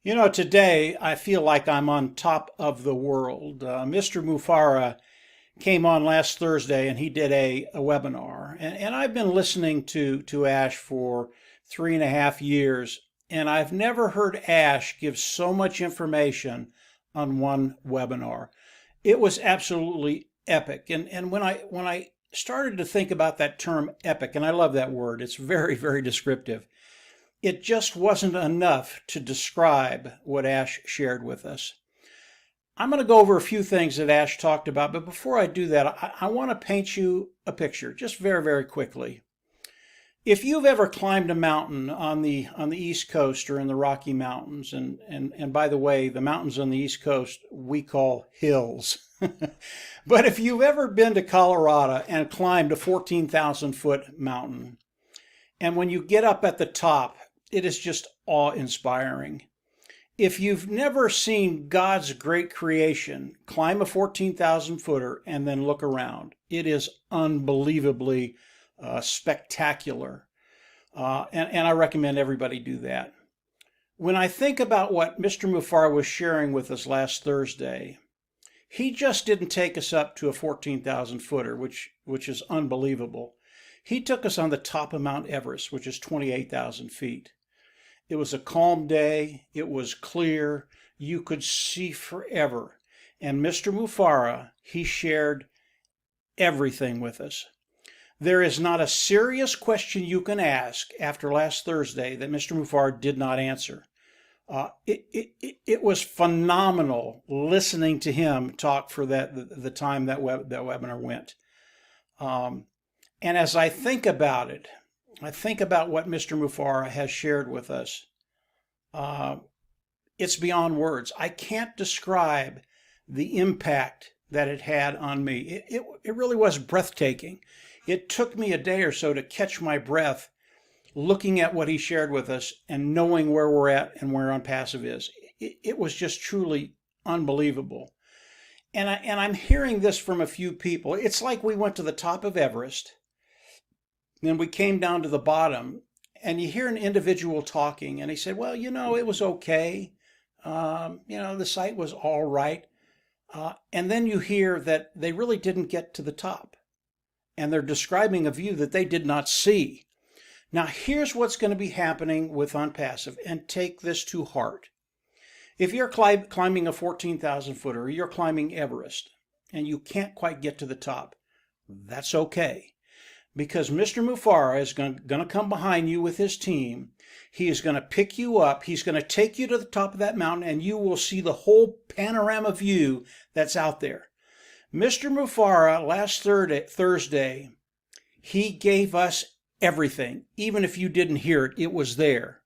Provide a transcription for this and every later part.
You know, today I feel like I'm on top of the world. Mr. MUFAREH came on last Thursday and he did a webinar. And I've been listening to Ash for 3.5 years, and I've never heard Ash give so much information on one webinar. It was absolutely epic. And when I started to think about that term epic, and I love that word, it's very, very descriptive. It just wasn't enough to describe what Ash shared with us. I'm going to go over a few things that Ash talked about, but before I do that, I want to paint you a picture just very, very quickly. If you've ever climbed a mountain on the East Coast or in the Rocky Mountains, and by the way, the mountains on the East Coast we call hills. But if you've ever been to Colorado and climbed a 14,000-foot mountain, and when you get up at the top, it is just awe-inspiring. If you've never seen God's great creation, climb a 14,000 footer and then look around. It is unbelievably spectacular. And I recommend everybody do that. When I think about what Mr. MUFAREH was sharing with us last Thursday, he just didn't take us up to a 14,000 footer, which is unbelievable. He took us on the top of Mount Everest, which is 28,000 feet. It was a calm day. It was clear. You could see forever. And Mr. MUFAREH, he shared everything with us. There is not a serious question you can ask after last Thursday that Mr. MUFAREH did not answer. It was phenomenal listening to him talk for the time that webinar went. And as I think about it, I think about what Mr. MUFAREH has shared with us. It's beyond words. I can't describe the impact that it had on me. It really was breathtaking. It took me a day or so to catch my breath looking at what he shared with us and knowing where we're at and where ONPASSIVE is. It was just truly unbelievable. And I'm hearing this from a few people. It's like we went to the top of Everest, then we came down to the bottom, and you hear an individual talking, and he said, well, you know, it was okay. The site was all right. And then you hear that they really didn't get to the top, and they're describing a view that they did not see. Now, here's what's going to be happening with ONPASSIVE, and take this to heart. If you're climbing a 14,000 footer, or you're climbing Everest, and you can't quite get to the top, that's okay. Because Mr. MUFAREH is going to come behind you with his team. He is going to pick you up. He's going to take you to the top of that mountain, and you will see the whole panorama view that's out there. Mr. MUFAREH, last Thursday, he gave us everything. Even if you didn't hear it, it was there.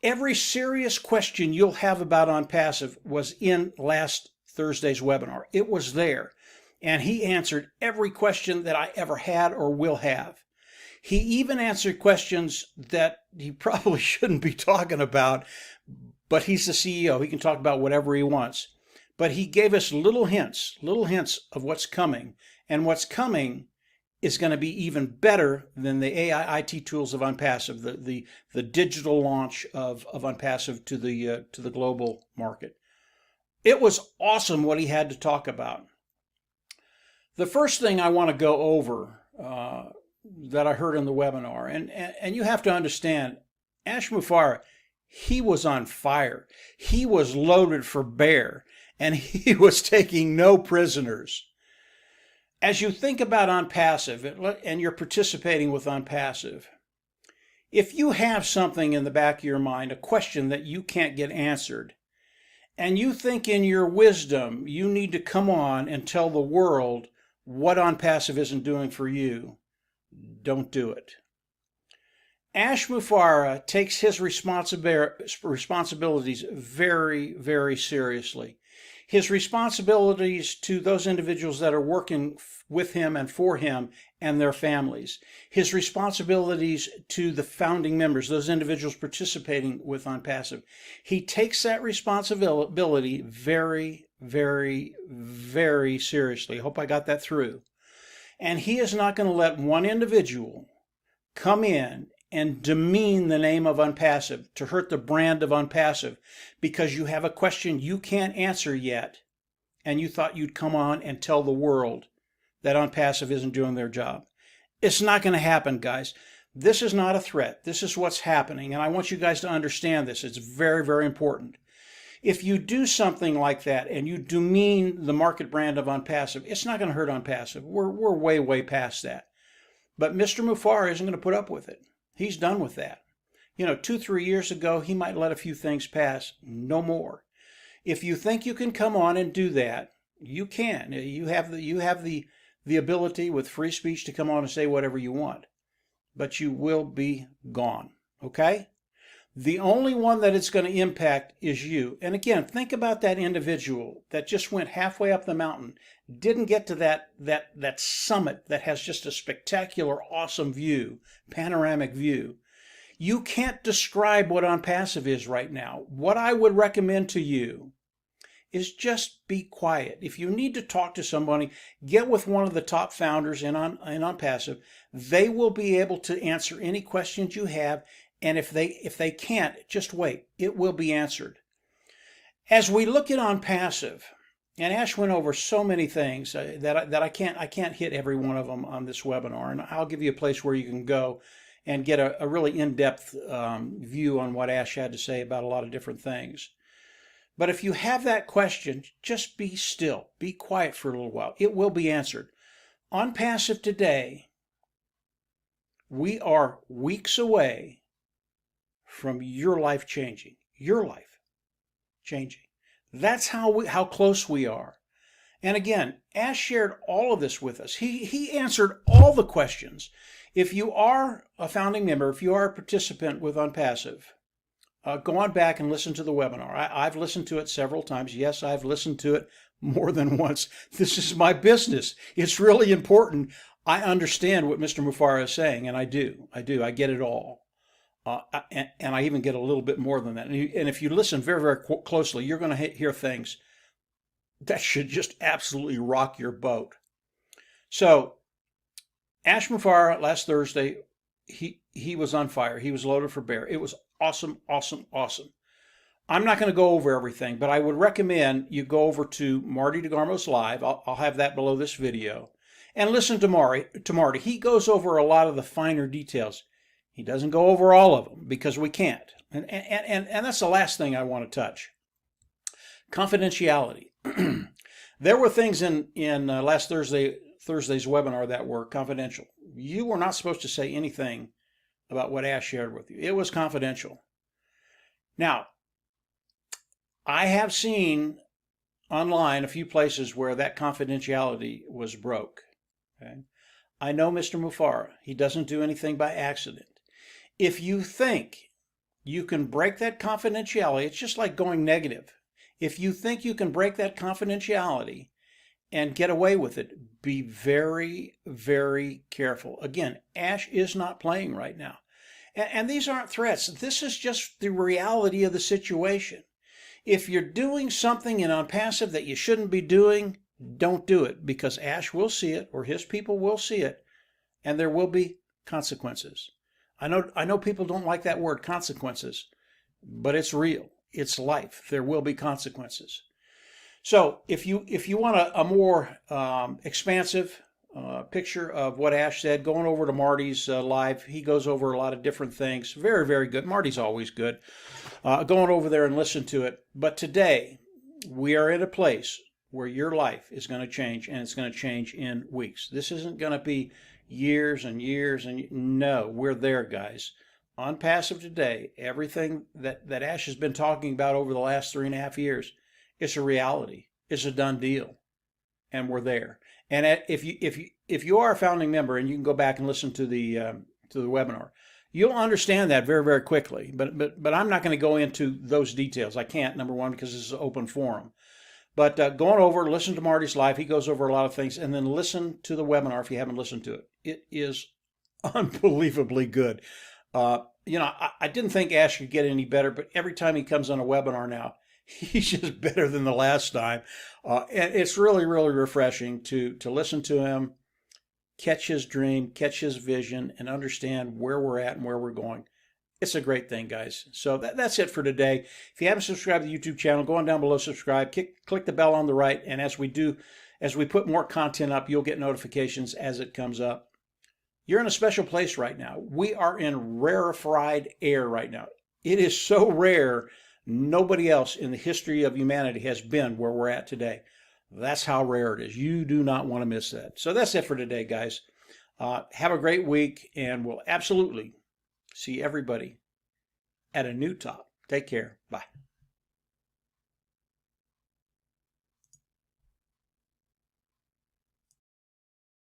Every serious question you'll have about ONPASSIVE was in last Thursday's webinar. It was there. And he answered every question that I ever had or will have. He even answered questions that he probably shouldn't be talking about, but he's the CEO. He can talk about whatever he wants. But he gave us little hints of what's coming. And what's coming is going to be even better than the AI IT tools of ONPASSIVE, the digital launch of ONPASSIVE to the global market. It was awesome what he had to talk about. The first thing I want to go over that I heard in the webinar, and you have to understand, Ash MUFAREH, he was on fire. He was loaded for bear, and he was taking no prisoners. As you think about ONPASSIVE and you're participating with ONPASSIVE, if you have something in the back of your mind, a question that you can't get answered, and you think in your wisdom you need to come on and tell the world what ONPASSIVE isn't doing for you, don't do it. Ash MUFAREH takes his responsibilities very, very seriously. His responsibilities to those individuals that are working with him and for him and their families. His responsibilities to the founding members, those individuals participating with ONPASSIVE. He takes that responsibility very, very, very seriously. I hope I got that through. And he is not going to let one individual come in and demean the name of ONPASSIVE, to hurt the brand of ONPASSIVE, because you have a question you can't answer yet, and you thought you'd come on and tell the world that ONPASSIVE isn't doing their job. It's not going to happen, guys. This is not a threat. This is what's happening, and I want you guys to understand this. It's very, very important. If you do something like that and you demean the market brand of ONPASSIVE, it's not going to hurt ONPASSIVE. We're way, way past that. But Mr. MUFAREH isn't going to put up with it. He's done with that. 2-3 years ago, he might let a few things pass. No more. If you think you can come on and do that, you can. You have the ability with free speech to come on and say whatever you want. But you will be gone. Okay? The only one that it's going to impact is you. And again, think about that individual that just went halfway up the mountain, didn't get to that summit that has just a spectacular, awesome view, panoramic view. You can't describe what ONPASSIVE is right now. What I would recommend to you is just be quiet. If you need to talk to somebody, get with one of the top founders in ONPASSIVE. They will be able to answer any questions you have. And if they can't, just wait. It will be answered. As we look at ONPASSIVE, and Ash went over so many things that I can't hit every one of them on this webinar, and I'll give you a place where you can go and get a really in-depth view on what Ash had to say about a lot of different things. But if you have that question, just be still, be quiet for a little while. It will be answered. ONPASSIVE today, we are weeks away from your life changing. Your life changing. That's how close we are. And again, Ash shared all of this with us. He answered all the questions. If you are a founding member, if you are a participant with ONPASSIVE, go on back and listen to the webinar. I've listened to it several times. Yes, I've listened to it more than once. This is my business. It's really important. I understand what Mr. MUFAREH is saying, and I do. I get it all. And I even get a little bit more than that. And if you listen very, very closely, you're going to hear things that should just absolutely rock your boat. So, Ash MUFAREH last Thursday, he was on fire. He was loaded for bear. It was awesome, awesome, awesome. I'm not going to go over everything, but I would recommend you go over to Marty DeGarmo's Live. I'll have that below this video. And listen to Marty. He goes over a lot of the finer details. He doesn't go over all of them because we can't. And that's the last thing I want to touch. Confidentiality. There were things in last Thursday's webinar that were confidential. You were not supposed to say anything about what Ash shared with you. It was confidential. Now, I have seen online a few places where that confidentiality was broke. Okay? I know Mr. MUFAREH. He doesn't do anything by accident. If you think you can break that confidentiality, it's just like going negative. If you think you can break that confidentiality and get away with it, be very, very careful. Again, Ash is not playing right now. And these aren't threats. This is just the reality of the situation. If you're doing something in ONPASSIVE that you shouldn't be doing, don't do it, because Ash will see it, or his people will see it, and there will be consequences. I know people don't like that word, consequences, but it's real. It's life. There will be consequences. So if you want a more expansive picture of what Ash said, going over to Marty's live, he goes over a lot of different things. Very, very good. Marty's always good. Going over there and listen to it. But today, we are in a place where your life is going to change, and it's going to change in weeks. This isn't going to be years and years and no, we're there, guys. ONPASSIVE today, everything that Ash has been talking about over the last 3.5 years, it's a reality. It's a done deal, and we're there. And if you are a founding member, and you can go back and listen to the webinar, you'll understand that very, very quickly. But I'm not going to go into those details. I can't, number one, because this is an open forum. But going over, listen to Marty's live. He goes over a lot of things. And then listen to the webinar if you haven't listened to it. It is unbelievably good. I didn't think Ash could get any better, but every time he comes on a webinar now, he's just better than the last time. And it's really, really refreshing to listen to him catch his dream, catch his vision, and understand where we're at and where we're going. It's a great thing, guys. So that's it for today. If you haven't subscribed to the YouTube channel, go on down below, subscribe, click the bell on the right, and as we put more content up, you'll get notifications as it comes up. You're in a special place right now. We are in rarefied air right now. It is so rare, nobody else in the history of humanity has been where we're at today. That's how rare it is. You do not want to miss that. So that's it for today, guys. Have a great week, and we'll absolutely see everybody at a new top. Take care. Bye.